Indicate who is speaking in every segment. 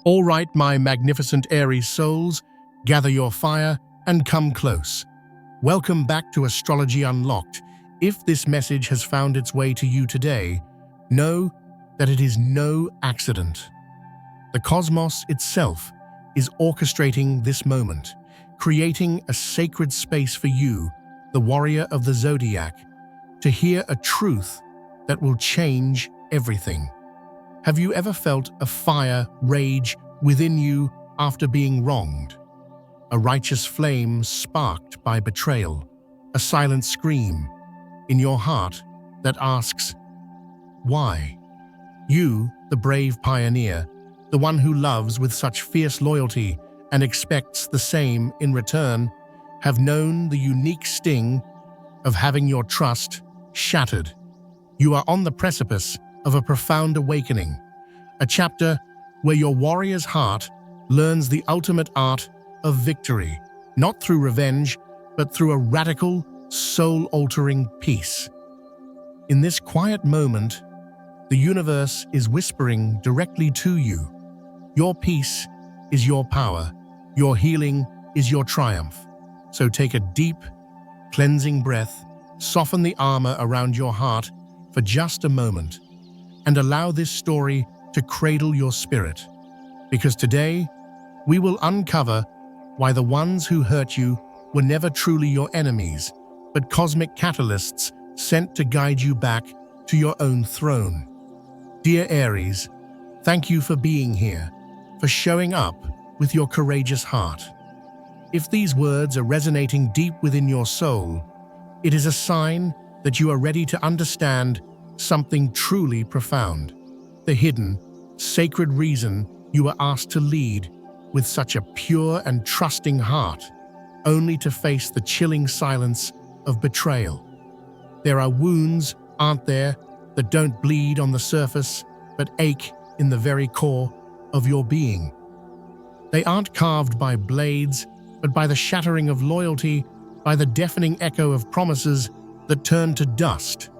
Speaker 1: All right, my magnificent Aries souls, gather your fire and come close. Welcome back to Astrology Unlocked. If this message has found its way to you today, know that it is no accident. The cosmos itself is orchestrating this moment, creating a sacred space for you, the warrior of the zodiac, to hear a truth that will change everything. Have you ever felt a fire rage within you after being wronged? A righteous flame sparked by betrayal, a silent scream in your heart that asks, why? You, the brave pioneer, the one who loves with such fierce loyalty and expects the same in return, have known the unique sting of having your trust shattered. You are on the precipice of a profound awakening, a chapter where your warrior's heart learns the ultimate art of victory, not through revenge, but through a radical, soul-altering peace. In this quiet moment, the universe is whispering directly to you. Your peace is your power. Your healing is your triumph. So take a deep, cleansing breath, soften the armor around your heart for just a moment, and allow this story to cradle your spirit. Because today, we will uncover why the ones who hurt you were never truly your enemies, but cosmic catalysts sent to guide you back to your own throne. Dear Aries, thank you for being here, for showing up with your courageous heart. If these words are resonating deep within your soul, it is a sign that you are ready to understand something truly profound. The hidden, sacred reason you were asked to lead with such a pure and trusting heart, only to face the chilling silence of betrayal. There are wounds, aren't there, that don't bleed on the surface, but ache in the very core of your being. They aren't carved by blades, but by the shattering of loyalty, by the deafening echo of promises that turn to dust.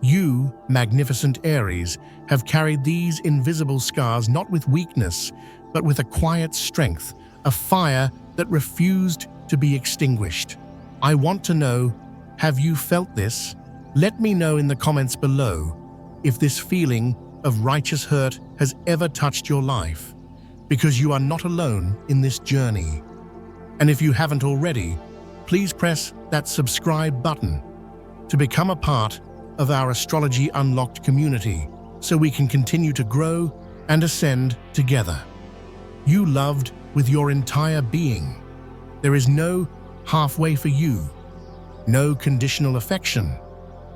Speaker 1: You, magnificent Aries, have carried these invisible scars not with weakness, but with a quiet strength, a fire that refused to be extinguished. I want to know, have you felt this? Let me know in the comments below if this feeling of righteous hurt has ever touched your life, because you are not alone in this journey. And if you haven't already, please press that subscribe button to become a part of our Astrology Unlocked community so we can continue to grow and ascend together. You loved with your entire being. There is no halfway for you, no conditional affection.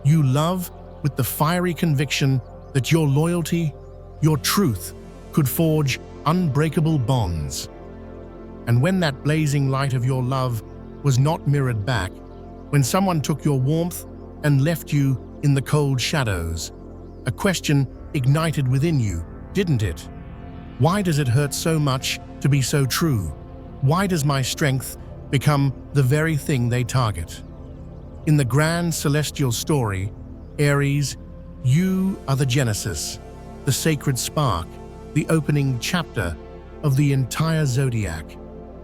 Speaker 1: You love with the fiery conviction that your loyalty, your truth, could forge unbreakable bonds. And when that blazing light of your love was not mirrored back, when someone took your warmth and left you in the cold shadows, a question ignited within you, didn't it? Why does it hurt so much to be so true? Why does my strength become the very thing they target? In the grand celestial story, Aries, you are the genesis, the sacred spark, the opening chapter of the entire zodiac.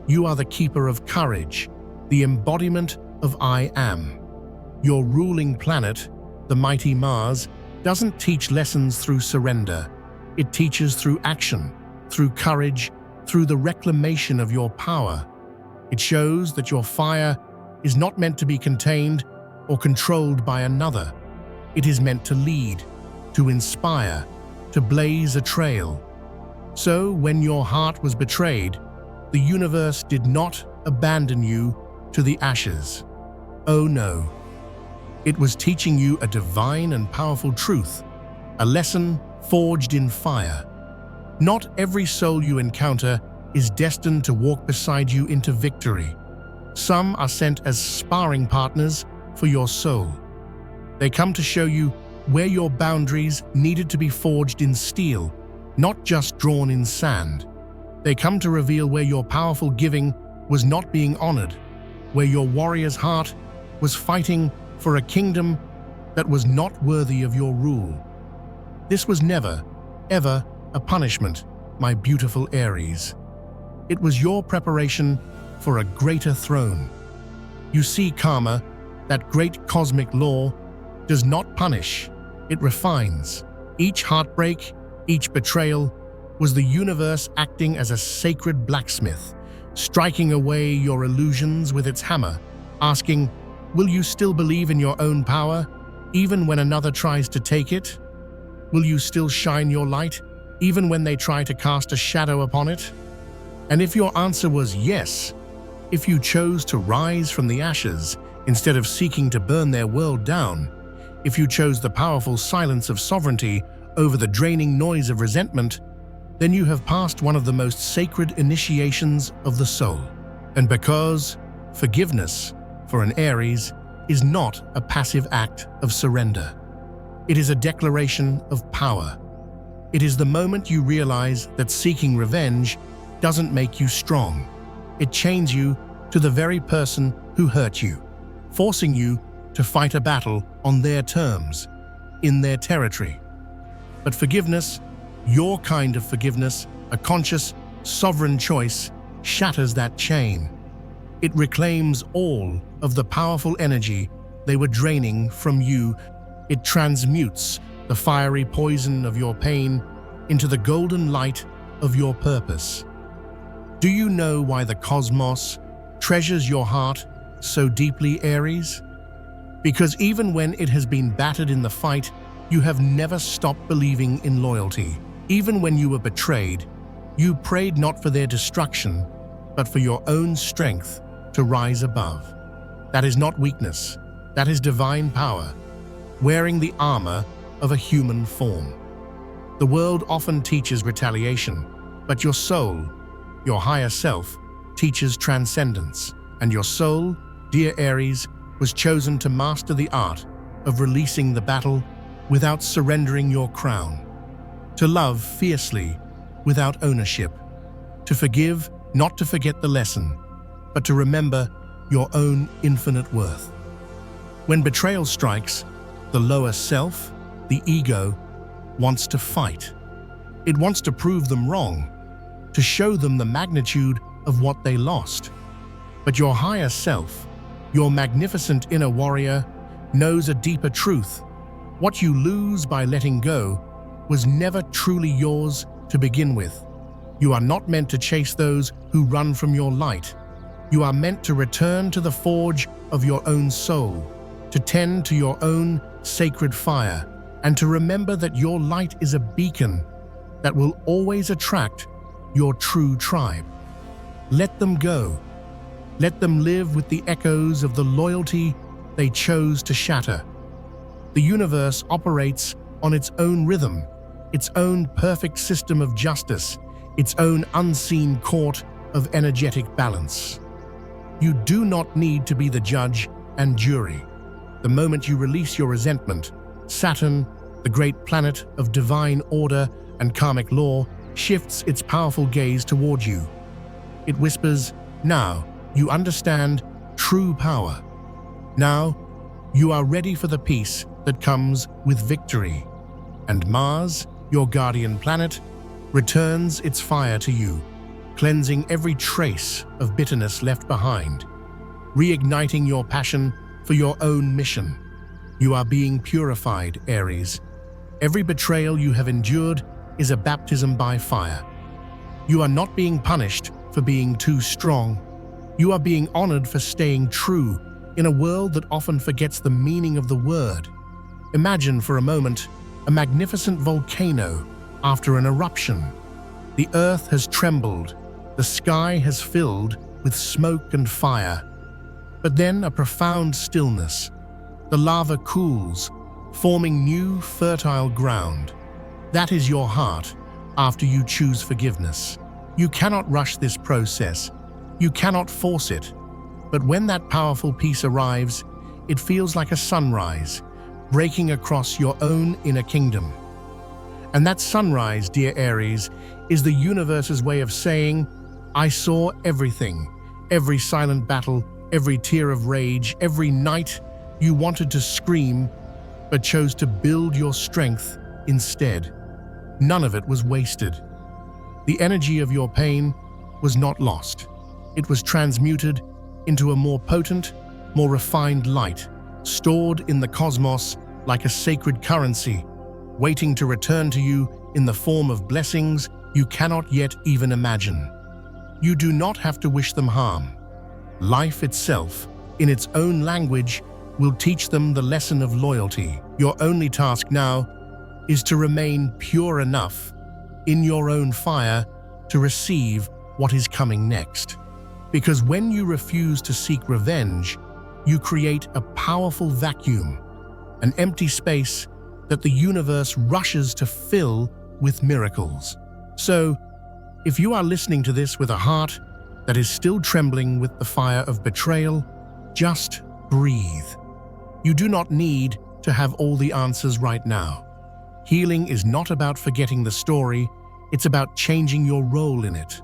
Speaker 1: You are the keeper of courage, the embodiment of I Am. Your ruling planet, the mighty Mars, doesn't teach lessons through surrender. It teaches through action, through courage, through the reclamation of your power. It shows that your fire is not meant to be contained or controlled by another. It is meant to lead, to inspire, to blaze a trail. So when your heart was betrayed, the universe did not abandon you to the ashes. Oh no. It was teaching you a divine and powerful truth, a lesson forged in fire. Not every soul you encounter is destined to walk beside you into victory. Some are sent as sparring partners for your soul. They come to show you where your boundaries needed to be forged in steel, not just drawn in sand. They come to reveal where your powerful giving was not being honored, where your warrior's heart was fighting for a kingdom that was not worthy of your rule. This was never, ever a punishment, my beautiful Aries. It was your preparation for a greater throne. You see, karma, that great cosmic law, does not punish, it refines. Each heartbreak, each betrayal, was the universe acting as a sacred blacksmith, striking away your illusions with its hammer, asking, will you still believe in your own power, even when another tries to take it? Will you still shine your light, even when they try to cast a shadow upon it? And if your answer was yes, if you chose to rise from the ashes instead of seeking to burn their world down, if you chose the powerful silence of sovereignty over the draining noise of resentment, then you have passed one of the most sacred initiations of the soul. And because forgiveness, for an Aries, is not a passive act of surrender. It is a declaration of power. It is the moment you realize that seeking revenge doesn't make you strong. It chains you to the very person who hurt you, forcing you to fight a battle on their terms, in their territory. But forgiveness, your kind of forgiveness, a conscious, sovereign choice, shatters that chain. It reclaims all of the powerful energy they were draining from you. It transmutes the fiery poison of your pain into the golden light of your purpose. Do you know why the cosmos treasures your heart so deeply, Aries? Because even when it has been battered in the fight, you have never stopped believing in loyalty. Even when you were betrayed, you prayed not for their destruction, but for your own strength to rise above. That is not weakness, that is divine power, wearing the armor of a human form. The world often teaches retaliation, but your soul, your higher self, teaches transcendence. And your soul, dear Aries, was chosen to master the art of releasing the battle without surrendering your crown, to love fiercely without ownership, to forgive not to forget the lesson, but to remember your own infinite worth. When betrayal strikes, the lower self, the ego, wants to fight. It wants to prove them wrong, to show them the magnitude of what they lost. But your higher self, your magnificent inner warrior, knows a deeper truth. What you lose by letting go was never truly yours to begin with. You are not meant to chase those who run from your light. You are meant to return to the forge of your own soul, to tend to your own sacred fire, and to remember that your light is a beacon that will always attract your true tribe. Let them go. Let them live with the echoes of the loyalty they chose to shatter. The universe operates on its own rhythm, its own perfect system of justice, its own unseen court of energetic balance. You do not need to be the judge and jury. The moment you release your resentment, Saturn, the great planet of divine order and karmic law, shifts its powerful gaze toward you. It whispers, now you understand true power. Now you are ready for the peace that comes with victory. And Mars, your guardian planet, returns its fire to you, cleansing every trace of bitterness left behind, reigniting your passion for your own mission. You are being purified, Aries. Every betrayal you have endured is a baptism by fire. You are not being punished for being too strong. You are being honored for staying true in a world that often forgets the meaning of the word. Imagine for a moment a magnificent volcano after an eruption. The earth has trembled, the sky has filled with smoke and fire. But then a profound stillness. The lava cools, forming new fertile ground. That is your heart after you choose forgiveness. You cannot rush this process. You cannot force it. But when that powerful peace arrives, it feels like a sunrise, breaking across your own inner kingdom. And that sunrise, dear Aries, is the universe's way of saying, I saw everything, every silent battle, every tear of rage, every night you wanted to scream, but chose to build your strength instead. None of it was wasted. The energy of your pain was not lost. It was transmuted into a more potent, more refined light, stored in the cosmos like a sacred currency, waiting to return to you in the form of blessings you cannot yet even imagine. You do not have to wish them harm. Life itself, in its own language, will teach them the lesson of loyalty. Your only task now is to remain pure enough in your own fire to receive what is coming next. Because when you refuse to seek revenge, you create a powerful vacuum, an empty space that the universe rushes to fill with miracles. So, if you are listening to this with a heart that is still trembling with the fire of betrayal, just breathe. You do not need to have all the answers right now. Healing is not about forgetting the story, it's about changing your role in it.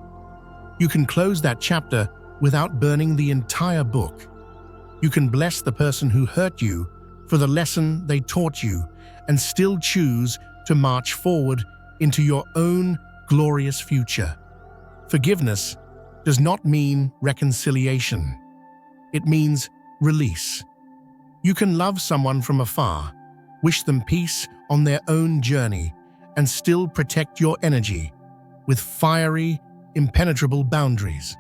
Speaker 1: You can close that chapter without burning the entire book. You can bless the person who hurt you for the lesson they taught you and still choose to march forward into your own glorious future. Forgiveness does not mean reconciliation. It means release. You can love someone from afar, wish them peace on their own journey, and still protect your energy with fiery, impenetrable boundaries.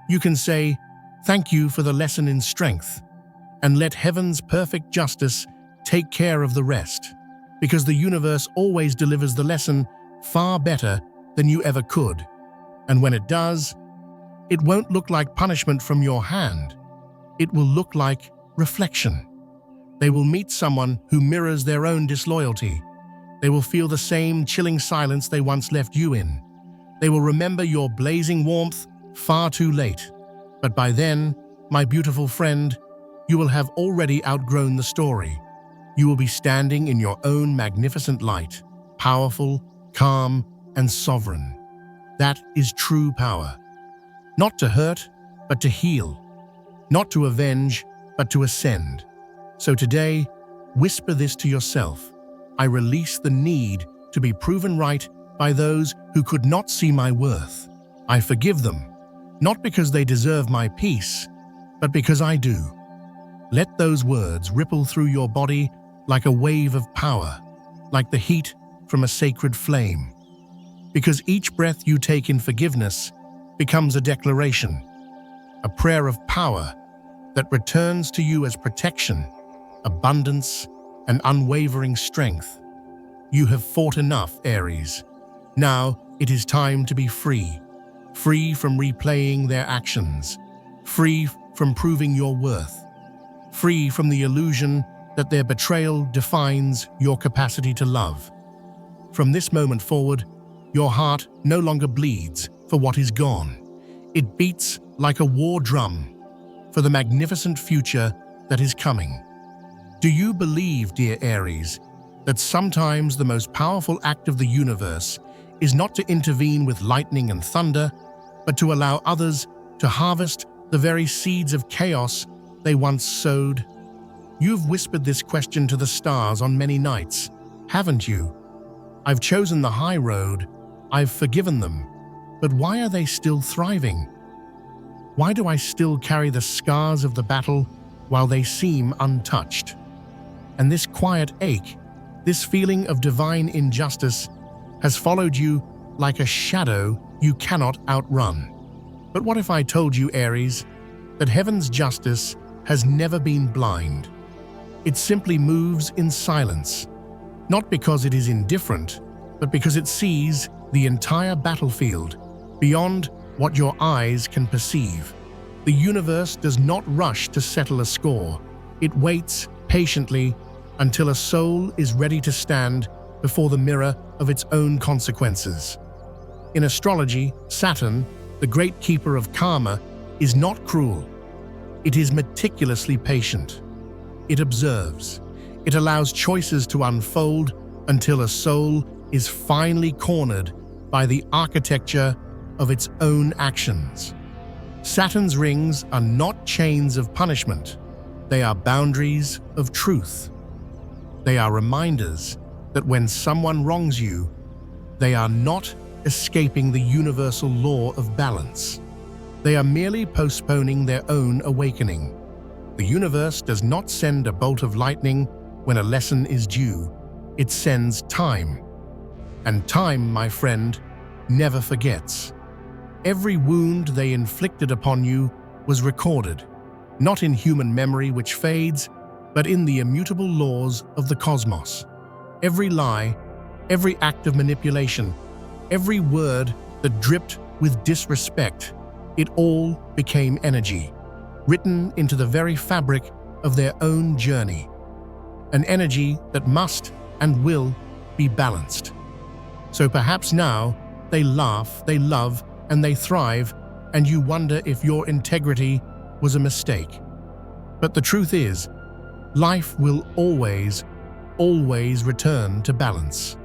Speaker 1: You can say, "Thank you for the lesson in strength," and let heaven's perfect justice take care of the rest, because the universe always delivers the lesson far better than you ever could. And when it does, it won't look like punishment from your hand. It will look like reflection. They will meet someone who mirrors their own disloyalty. They will feel the same chilling silence they once left you in. They will remember your blazing warmth far too late. But by then, my beautiful friend, you will have already outgrown the story. You will be standing in your own magnificent light, powerful, calm, and sovereign. That is true power. Not to hurt, but to heal. Not to avenge, but to ascend. So today, whisper this to yourself. I release the need to be proven right by those who could not see my worth. I forgive them, not because they deserve my peace, but because I do. Let those words ripple through your body like a wave of power, like the heat from a sacred flame. Because each breath you take in forgiveness becomes a declaration, a prayer of power that returns to you as protection, abundance, and unwavering strength. You have fought enough, Aries. Now it is time to be free. Free from replaying their actions. Free from proving your worth. Free from the illusion that their betrayal defines your capacity to love. From this moment forward, your heart no longer bleeds for what is gone. It beats like a war drum for the magnificent future that is coming. Do you believe, dear Aries, that sometimes the most powerful act of the universe is not to intervene with lightning and thunder, but to allow others to harvest the very seeds of chaos they once sowed? You've whispered this question to the stars on many nights, haven't you? I've chosen the high road, I've forgiven them, but why are they still thriving? Why do I still carry the scars of the battle while they seem untouched? And this quiet ache, this feeling of divine injustice, has followed you like a shadow you cannot outrun. But what if I told you, Aries, that heaven's justice has never been blind? It simply moves in silence, not because it is indifferent, but because it sees the entire battlefield beyond what your eyes can perceive. The universe does not rush to settle a score. It waits patiently until a soul is ready to stand before the mirror of its own consequences. In astrology, Saturn, the great keeper of karma, is not cruel. It is meticulously patient. It observes. It allows choices to unfold until a soul is finally cornered by the architecture of its own actions. Saturn's rings are not chains of punishment. They are boundaries of truth. They are reminders that when someone wrongs you, they are not escaping the universal law of balance. They are merely postponing their own awakening. The universe does not send a bolt of lightning when a lesson is due. It sends time. And time, my friend, never forgets. Every wound they inflicted upon you was recorded, not in human memory which fades, but in the immutable laws of the cosmos. Every lie, every act of manipulation, every word that dripped with disrespect, it all became energy, written into the very fabric of their own journey. An energy that must and will be balanced. So perhaps now they laugh, they love, and they thrive, and you wonder if your integrity was a mistake. But the truth is, life will always return to balance.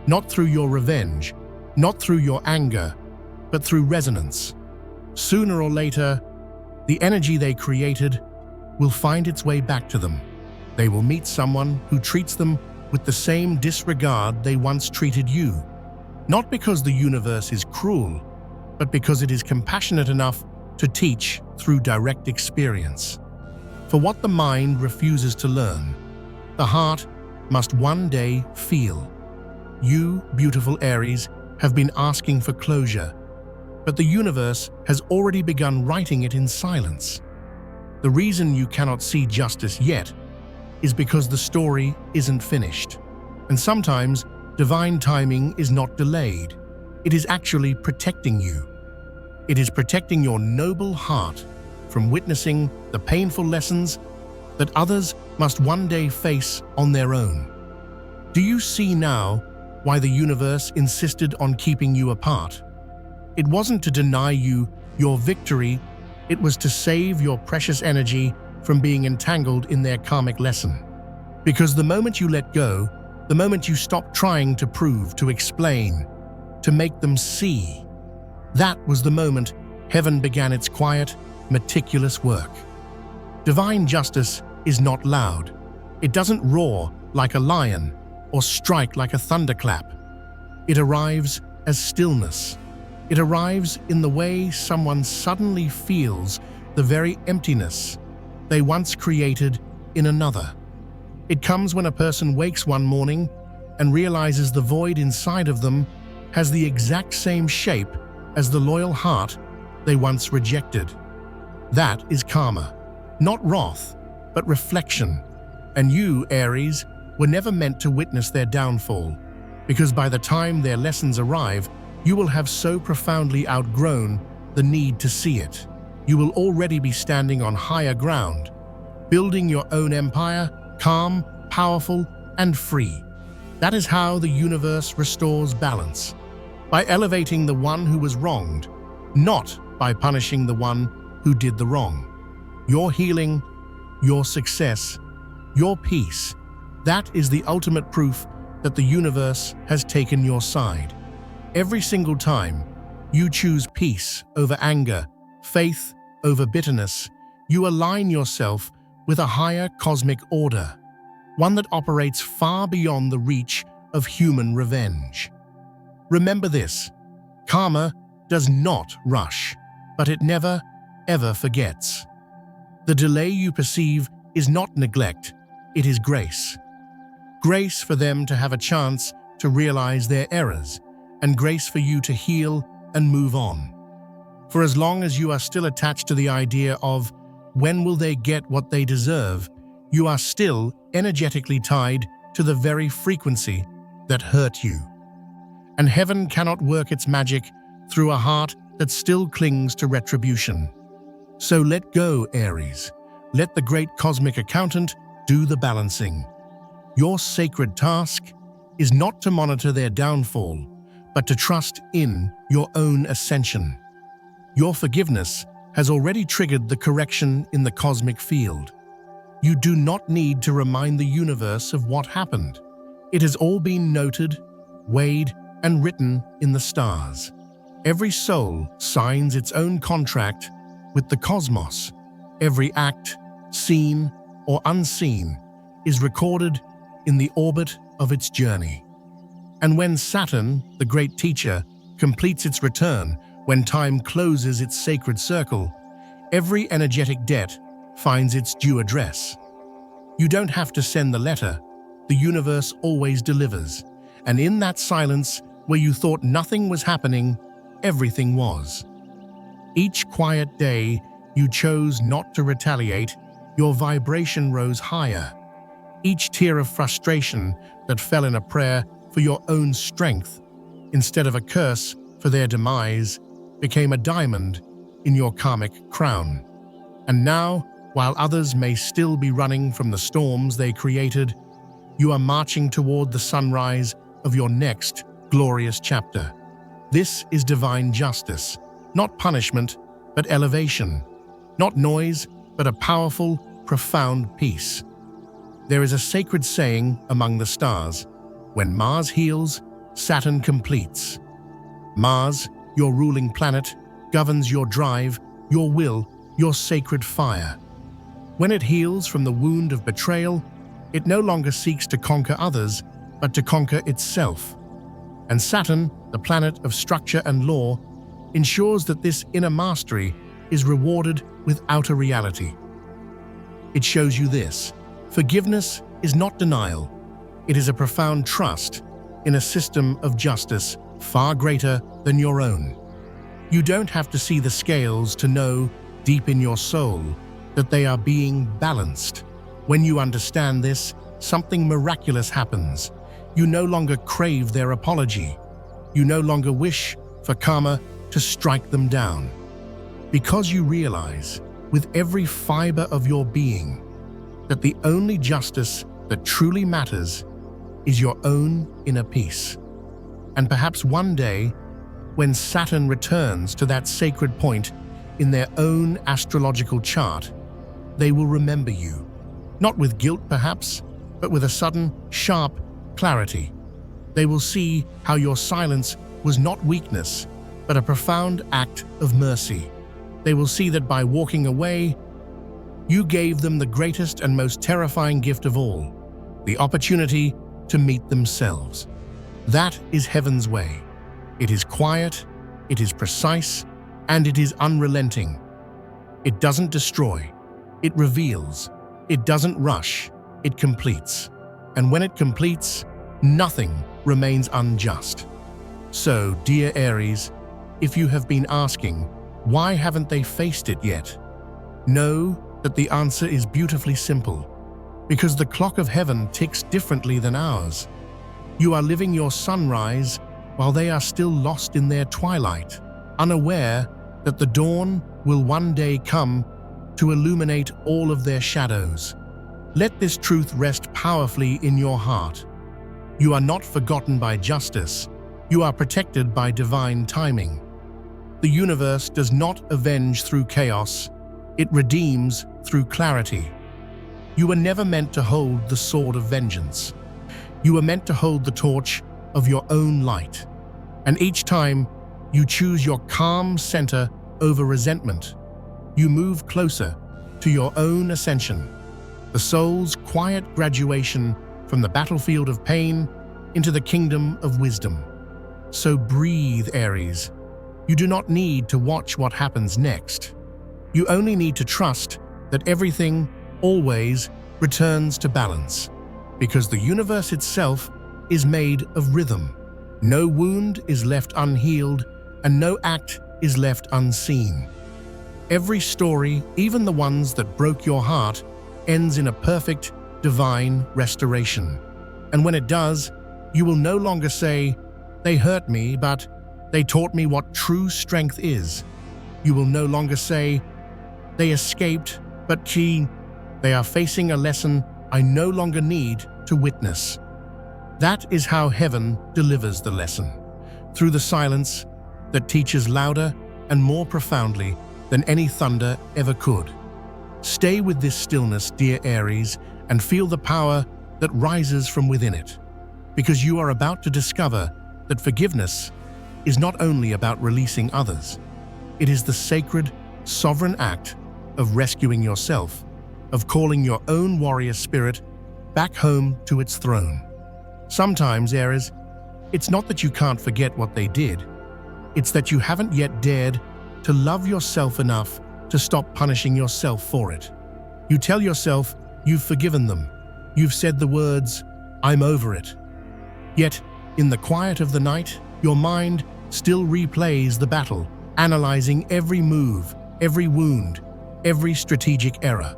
Speaker 1: Not through your revenge, not through your anger, but through resonance. Sooner or later, the energy they created will find its way back to them. They will meet someone who treats them with the same disregard they once treated you. Not because the universe is cruel, but because it is compassionate enough to teach through direct experience. For what the mind refuses to learn, the heart must one day feel. You, beautiful Aries, have been asking for closure, but the universe has already begun writing it in silence. The reason you cannot see justice yet is because the story isn't finished. And sometimes, divine timing is not delayed. It is actually protecting you. It is protecting your noble heart from witnessing the painful lessons that others must one day face on their own. Do you see now why the universe insisted on keeping you apart? It wasn't to deny you your victory, it was to save your precious energy from being entangled in their karmic lesson. Because the moment you let go, the moment you stop trying to prove, to explain, to make them see, that was the moment heaven began its quiet, meticulous work. Divine justice is not loud. It doesn't roar like a lion or strike like a thunderclap. It arrives as stillness. It arrives in the way someone suddenly feels the very emptiness they once created in another. It comes when a person wakes one morning and realizes the void inside of them has the exact same shape as the loyal heart they once rejected. That is karma, not wrath, but reflection. And you, Aries, were never meant to witness their downfall, because by the time their lessons arrive, you will have so profoundly outgrown the need to see it. You will already be standing on higher ground, building your own empire, calm, powerful, and free. That is how the universe restores balance, by elevating the one who was wronged, not by punishing the one who did the wrong. Your healing, your success, your peace, that is the ultimate proof that the universe has taken your side. Every single time you choose peace over anger, faith over bitterness, you align yourself with a higher cosmic order, one that operates far beyond the reach of human revenge. Remember this: karma does not rush, but it never, ever forgets. The delay you perceive is not neglect, it is grace. Grace for them to have a chance to realize their errors, and grace for you to heal and move on. For as long as you are still attached to the idea of when will they get what they deserve, you are still energetically tied to the very frequency that hurt you. And heaven cannot work its magic through a heart that still clings to retribution. So let go, Aries. Let the great cosmic accountant do the balancing. Your sacred task is not to monitor their downfall, but to trust in your own ascension. Your forgiveness has already triggered the correction in the cosmic field. You do not need to remind the universe of what happened. It has all been noted, weighed, and written in the stars. Every soul signs its own contract with the cosmos. Every act, seen or unseen, is recorded in the orbit of its journey. And when Saturn, the great teacher, completes its return, when time closes its sacred circle, every energetic debt finds its due address. You don't have to send the letter. The universe always delivers. And in that silence, where you thought nothing was happening, everything was. Each quiet day, you chose not to retaliate, your vibration rose higher. Each tear of frustration that fell in a prayer for your own strength, instead of a curse for their demise, became a diamond in your karmic crown. And now, while others may still be running from the storms they created, you are marching toward the sunrise of your next glorious chapter. This is divine justice, not punishment, but elevation. Not noise, but a powerful, profound peace. There is a sacred saying among the stars: when Mars heals, Saturn completes. Mars, your ruling planet, governs your drive, your will, your sacred fire. When it heals from the wound of betrayal, it no longer seeks to conquer others, but to conquer itself. And Saturn, the planet of structure and law, ensures that this inner mastery is rewarded with outer reality. It shows you this: forgiveness is not denial. It is a profound trust in a system of justice far greater than your own. You don't have to see the scales to know, deep in your soul, that they are being balanced. When you understand this, something miraculous happens. You no longer crave their apology. You no longer wish for karma to strike them down. Because you realize, with every fiber of your being, that the only justice that truly matters is your own inner peace. And perhaps one day, when Saturn returns to that sacred point in their own astrological chart, they will remember you. Not with guilt, perhaps, but with a sudden, sharp clarity. They will see how your silence was not weakness, but a profound act of mercy. They will see that by walking away, you gave them the greatest and most terrifying gift of all, the opportunity to meet themselves. That is heaven's way. It is quiet, it is precise, and it is unrelenting. It doesn't destroy, it reveals. It doesn't rush, it completes. And when it completes, nothing remains unjust. So, dear Aries, if you have been asking, why haven't they faced it yet? Know that the answer is beautifully simple. Because the clock of heaven ticks differently than ours. You are living your sunrise while they are still lost in their twilight, unaware that the dawn will one day come to illuminate all of their shadows. Let this truth rest powerfully in your heart. You are not forgotten by justice. You are protected by divine timing. The universe does not avenge through chaos. It redeems through clarity. You were never meant to hold the sword of vengeance. You were meant to hold the torch of your own light. And each time you choose your calm center over resentment, you move closer to your own ascension, the soul's quiet graduation from the battlefield of pain into the kingdom of wisdom. So breathe, Aries. You do not need to watch what happens next. You only need to trust that everything always returns to balance, because the universe itself is made of rhythm. No wound is left unhealed, and no act is left unseen. Every story, even the ones that broke your heart, ends in a perfect, divine restoration. And when it does, you will no longer say, "They hurt me, but they taught me what true strength is." You will no longer say, "They escaped, but they are facing a lesson I no longer need to witness." That is how heaven delivers the lesson, through the silence that teaches louder and more profoundly than any thunder ever could. Stay with this stillness, dear Aries, and feel the power that rises from within it, because you are about to discover that forgiveness is not only about releasing others. It is the sacred, sovereign act of rescuing yourself, of calling your own warrior spirit back home to its throne. Sometimes, Aries, it's not that you can't forget what they did. It's that you haven't yet dared to love yourself enough to stop punishing yourself for it. You tell yourself you've forgiven them. You've said the words, "I'm over it." Yet, in the quiet of the night, your mind still replays the battle, analyzing every move, every wound, every strategic error.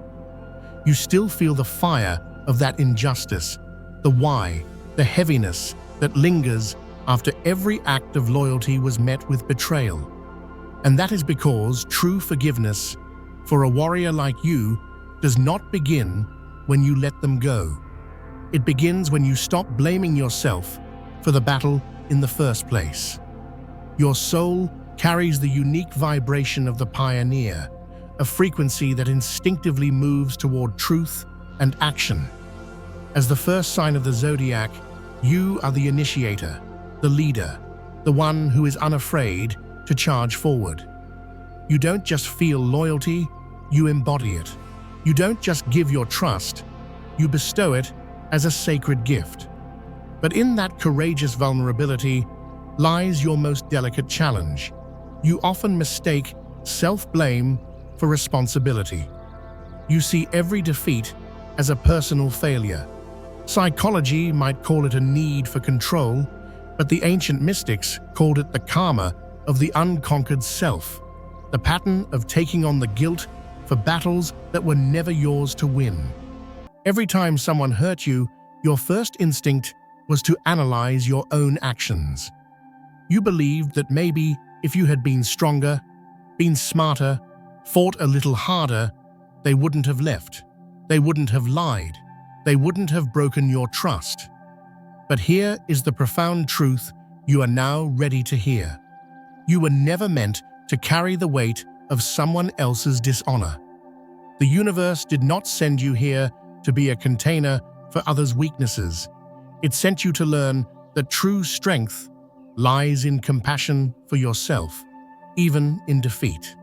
Speaker 1: You still feel the fire of that injustice, the why, the heaviness that lingers after every act of loyalty was met with betrayal. And that is because true forgiveness for a warrior like you does not begin when you let them go. It begins when you stop blaming yourself for the battle in the first place. Your soul carries the unique vibration of the pioneer, a frequency that instinctively moves toward truth and action. As the first sign of the zodiac, you are the initiator, the leader, the one who is unafraid to charge forward. You don't just feel loyalty, you embody it. You don't just give your trust, you bestow it as a sacred gift. But in that courageous vulnerability lies your most delicate challenge. You often mistake self-blame for responsibility. You see every defeat as a personal failure. Psychology might call it a need for control, but the ancient mystics called it the karma of the unconquered self, the pattern of taking on the guilt for battles that were never yours to win. Every time someone hurt you, your first instinct was to analyze your own actions. You believed that maybe if you had been stronger, been smarter, fought a little harder, they wouldn't have left. They wouldn't have lied. They wouldn't have broken your trust. But here is the profound truth you are now ready to hear. You were never meant to carry the weight of someone else's dishonor. The universe did not send you here to be a container for others' weaknesses. It sent you to learn that true strength lies in compassion for yourself, even in defeat.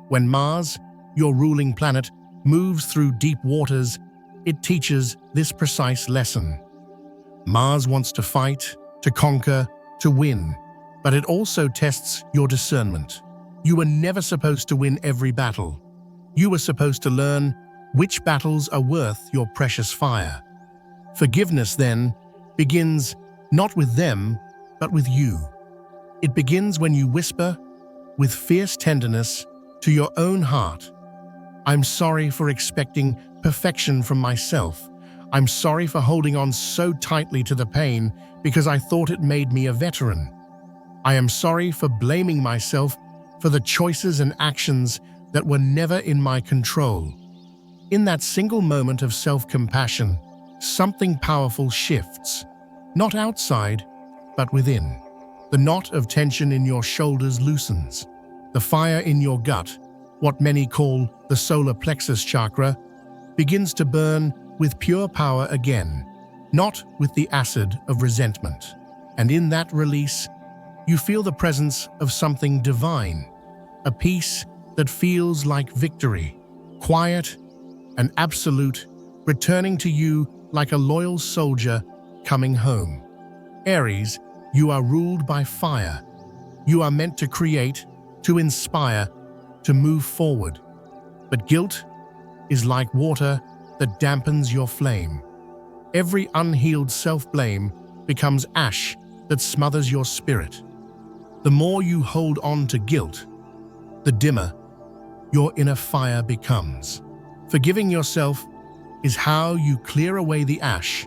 Speaker 1: When Mars, your ruling planet, moves through deep waters, it teaches this precise lesson. Mars wants to fight, to conquer, to win, but it also tests your discernment. You were never supposed to win every battle. You were supposed to learn which battles are worth your precious fire. Forgiveness, then, begins not with them, but with you. It begins when you whisper, with fierce tenderness, to your own heart, "I'm sorry for expecting perfection from myself. I'm sorry for holding on so tightly to the pain because I thought it made me a veteran. I am sorry for blaming myself for the choices and actions that were never in my control." In that single moment of self-compassion, something powerful shifts, not outside, but within. The knot of tension in your shoulders loosens. The fire in your gut, what many call the solar plexus chakra, begins to burn with pure power again, not with the acid of resentment. And in that release, you feel the presence of something divine, a peace that feels like victory, quiet and absolute, returning to you like a loyal soldier coming home. Aries, you are ruled by fire. You are meant to create, to inspire, to move forward. But guilt is like water that dampens your flame. Every unhealed self-blame becomes ash that smothers your spirit. The more you hold on to guilt, the dimmer your inner fire becomes. Forgiving yourself is how you clear away the ash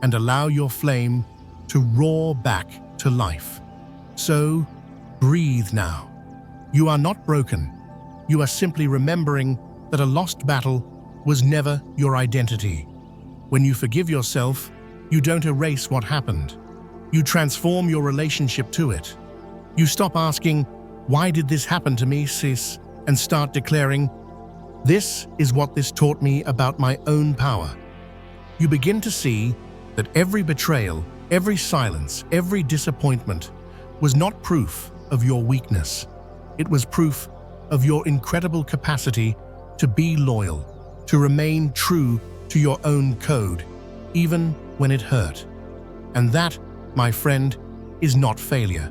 Speaker 1: and allow your flame to roar back to life. So, breathe now. You are not broken. You are simply remembering that a lost battle was never your identity. When you forgive yourself, you don't erase what happened. You transform your relationship to it. You stop asking, "Why did this happen to me, sis?" and start declaring, "This is what this taught me about my own power." You begin to see that every betrayal, every silence, every disappointment was not proof of your weakness. It was proof of your incredible capacity to be loyal, to remain true to your own code, even when it hurt. And that, my friend, is not failure.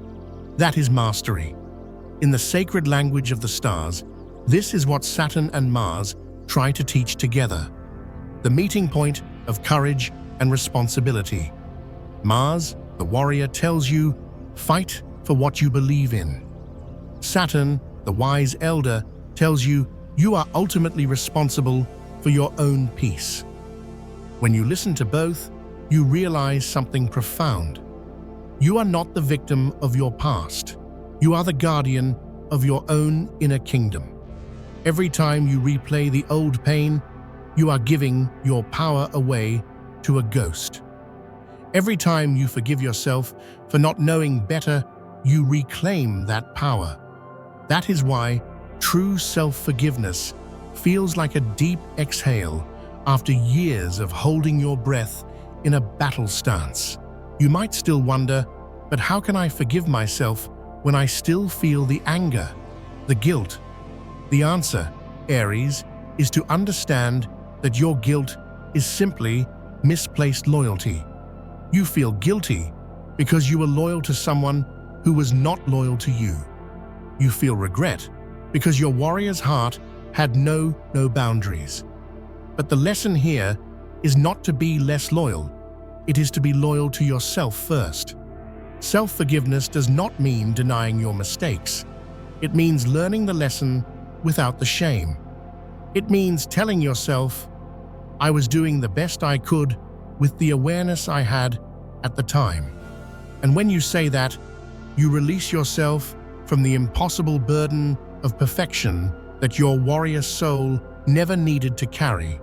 Speaker 1: That is mastery. In the sacred language of the stars, this is what Saturn and Mars try to teach together. The meeting point of courage and responsibility. Mars, the warrior, tells you, fight for what you believe in. Saturn, the wise elder, tells you, you are ultimately responsible for your own peace. When you listen to both, you realize something profound. You are not the victim of your past. You are the guardian of your own inner kingdom. Every time you replay the old pain, you are giving your power away to a ghost. Every time you forgive yourself for not knowing better, you reclaim that power. That is why true self-forgiveness feels like a deep exhale after years of holding your breath in a battle stance. You might still wonder, but how can I forgive myself when I still feel the anger, the guilt? The answer, Aries, is to understand that your guilt is simply misplaced loyalty. You feel guilty because you were loyal to someone who was not loyal to you. You feel regret because your warrior's heart had no boundaries. But the lesson here is not to be less loyal. It is to be loyal to yourself first. Self-forgiveness does not mean denying your mistakes. It means learning the lesson without the shame. It means telling yourself, I was doing the best I could with the awareness I had at the time. And when you say that, you release yourself from the impossible burden of perfection that your warrior soul never needed to carry.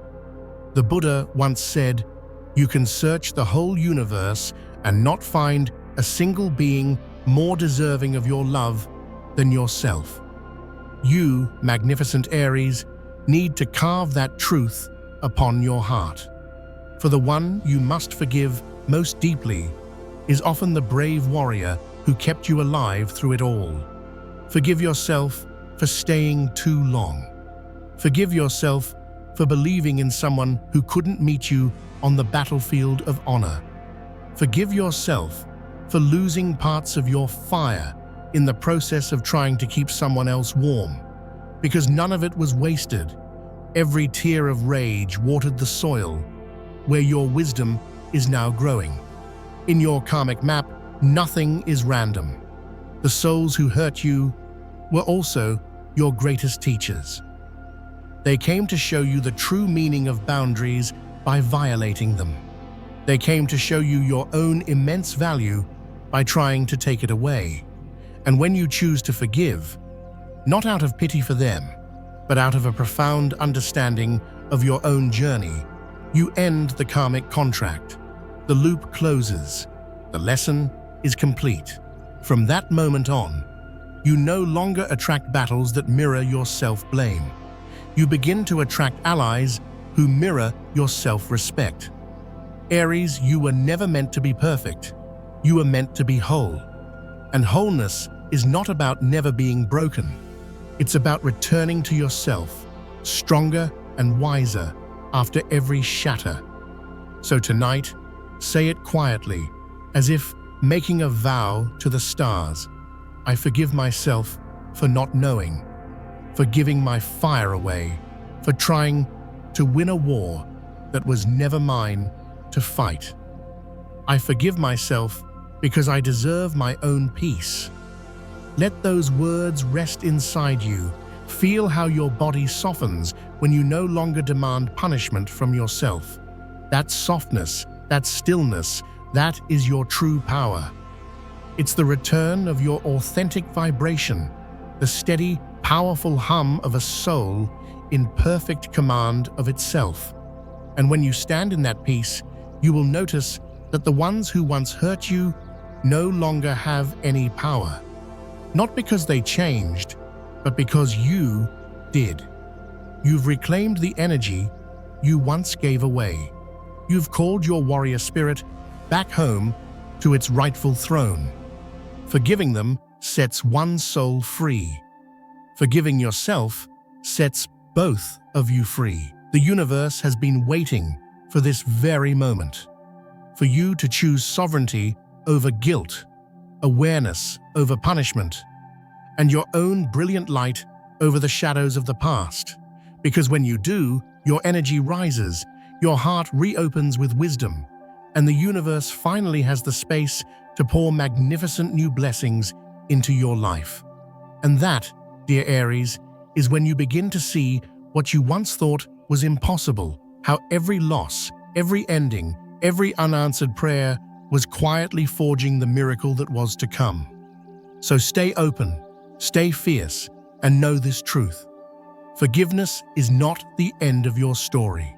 Speaker 1: The Buddha once said, you can search the whole universe and not find a single being more deserving of your love than yourself. You, magnificent Aries, need to carve that truth upon your heart. For the one you must forgive most deeply is often the brave warrior who kept you alive through it all. Forgive yourself for staying too long. Forgive yourself for believing in someone who couldn't meet you on the battlefield of honor. Forgive yourself for losing parts of your fire in the process of trying to keep someone else warm, because none of it was wasted. Every tear of rage watered the soil where your wisdom is now growing. In your karmic map, nothing is random. The souls who hurt you were also your greatest teachers. They came to show you the true meaning of boundaries by violating them. They came to show you your own immense value by trying to take it away. And when you choose to forgive, not out of pity for them, but out of a profound understanding of your own journey, you end the karmic contract. The loop closes. The lesson is complete. From that moment on, you no longer attract battles that mirror your self-blame. You begin to attract allies who mirror your self-respect. Aries, you were never meant to be perfect. You were meant to be whole. And wholeness is not about never being broken. It's about returning to yourself, stronger and wiser after every shatter. So tonight, say it quietly, as if making a vow to the stars. I forgive myself for not knowing, for giving my fire away, for trying to win a war that was never mine to fight. I forgive myself because I deserve my own peace. Let those words rest inside you. Feel how your body softens when you no longer demand punishment from yourself. That softness, that stillness, that is your true power. It's the return of your authentic vibration, the steady, powerful hum of a soul in perfect command of itself. And when you stand in that peace, you will notice that the ones who once hurt you no longer have any power. Not because they changed, but because you did. You've reclaimed the energy you once gave away. You've called your warrior spirit back home to its rightful throne. Forgiving them sets one soul free. Forgiving yourself sets both of you free. The universe has been waiting for this very moment, for you to choose sovereignty over guilt, awareness over punishment, and your own brilliant light over the shadows of the past. Because when you do, your energy rises, your heart reopens with wisdom, and the universe finally has the space to pour magnificent new blessings into your life. And that, dear Aries, is when you begin to see what you once thought was impossible, how every loss, every ending, every unanswered prayer was quietly forging the miracle that was to come. So stay open, stay fierce, and know this truth. Forgiveness is not the end of your story.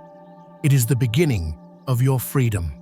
Speaker 1: It is the beginning of your freedom.